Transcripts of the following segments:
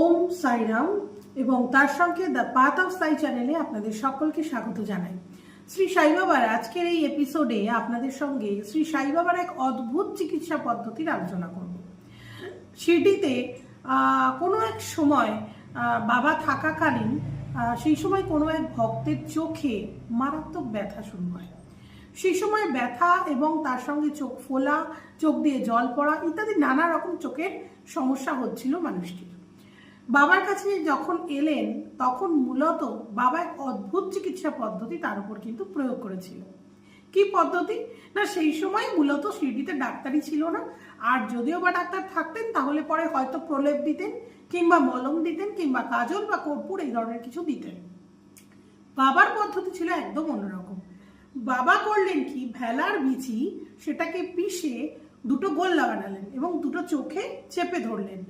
ওম সাইরাম এবং তার সঙ্গে দ্য পাথ অফ সাই চ্যানেলে আপনাদের সকলকে স্বাগত জানাই। শ্রী সাই বাবার আজকের এই এপিসোডে আপনাদের সঙ্গে শ্রী সাই বাবার এক অদ্ভুত চিকিৎসা পদ্ধতির আলোচনা করব। শিরডিতে কোনো এক সময় বাবা থাকাকালীন সেই সময় কোনো এক ভক্তের চোখে মারাত্মক ব্যথা শুরু হয়। সেই সময় ব্যথা এবং তার সঙ্গে চোখ ফোলা, চোখ দিয়ে জল পড়া ইত্যাদি নানা রকম চোখের সমস্যা হচ্ছিল মানুষটির। বাবার কাছে যখন এলেন তখন মূলত বাবা এক অদ্ভুত চিকিৎসা পদ্ধতি তার উপর কিন্তু প্রয়োগ করেছিল। কি পদ্ধতি না, সেই সময় মূলত শিরডিতে ডাক্তারই ছিল না, আর যদিও বা ডাক্তার থাকতেন তাহলে পরে হয়তো প্রলেপ দিতেন কিংবা মলম দিতেন কিংবা কাজল বা কর্পূর এই ধরনের কিছু দিতেন। বাবার পদ্ধতি ছিল একদম অন্যরকম। বাবা করলেন কি, ভেলার বিচি সেটাকে পিষে দুটো গোল্লা বানালেন এবং দুটো চোখে চেপে ধরলেন,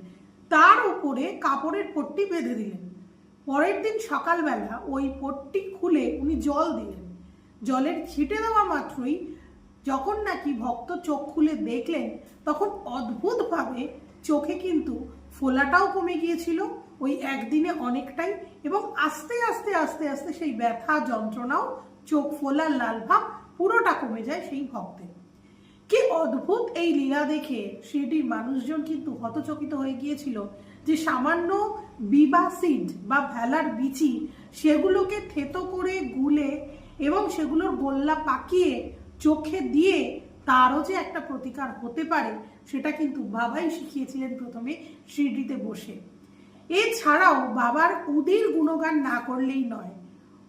তার উপরে কাপড়ের পট্টি বেঁধে দিলেন। পরের দিন সকালবেলা ওই পট্টি খুলে উনি জল দিলেন। জলের ছিটে দেওয়া মাত্রই যখন নাকি ভক্ত চোখ খুলে দেখলেন তখন অদ্ভুতভাবে চোখে কিন্তু ফোলাটাও কমে গিয়েছিল ওই একদিনে অনেকটাই, এবং আস্তে আস্তে আস্তে আস্তে সেই ব্যথা যন্ত্রণাও, চোখ ফোলার লাল ভাব পুরোটা কমে যায় সেই ভক্তের। কি অদ্ভুত এই লীলা দেখে শিরডির মানুষজন কিন্তু হতচকিত হয়ে গিয়েছিল যে সামান্য বিবা সিড বা ভেলার বিচি সেগুলোকে থেতো করে গুলে এবং সেগুলোর গোল্লা পাকিয়ে চোখে দিয়ে তারও যে একটা প্রতিকার হতে পারে সেটা কিন্তু বাবাই শিখিয়েছিলেন প্রথমে শিরডিতে বসে। এছাড়াও বাবার উদির গুণগান না করলেই নয়।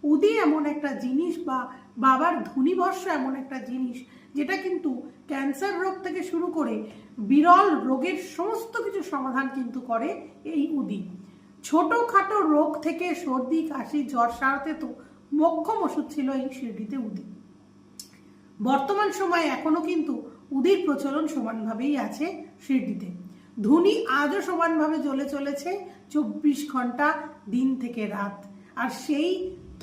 উদি এমন একটা জিনিস বা বাবার ধূনিবর্ষ এমন একটা জিনিস যেটা কিন্তু ক্যান্সার রোগ থেকে শুরু করে বিরল রোগের সমস্ত কিছু সমাধান কিন্তু করে এই উদি। ছোটখাটো রোগ থেকে সর্দি, কাশি, জ্বর সারাতে তো মোক্ষম ওষুধ ছিল এই শিরডিতে উদি। বর্তমান সময়ে এখনো কিন্তু উদির প্রচলন সমানভাবেই আছে শিরডিতে। ধুনি আজও সমানভাবে জ্বলে চলেছে 24 ঘন্টা দিন থেকে রাত। আর সেই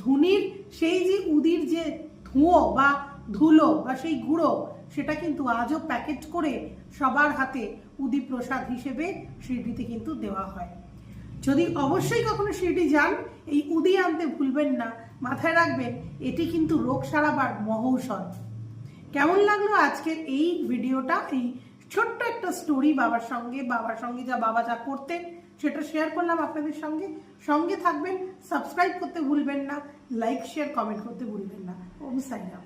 ধুনির সেই যে উদির যে ধুঁয়ো বা ধুলো বা সেই গুঁড়ো সেটা কিন্তু আজও প্যাকেট করে সবার হাতে উদি প্রসাদ হিসেবে শিরডিতে কিন্তু দেওয়া হয়। যদি অবশ্যই কখনো শিরডি যান এই উদি আনতে ভুলবেন না। মাথায় রাখবেন এটি কিন্তু রোগ সারাবার মহৌষধ। কেমন লাগলো আজকের এই ভিডিওটা, এই ছোট্ট একটা স্টোরি বাবার সঙ্গে যা বাবা যা করতেন সেটা শেয়ার করলাম আপনাদের সঙ্গে। সঙ্গে থাকবেন, সাবস্ক্রাইব করতে ভুলবেন না, লাইক শেয়ার কমেন্ট করতে ভুলবেন না। ওম সাইরাম।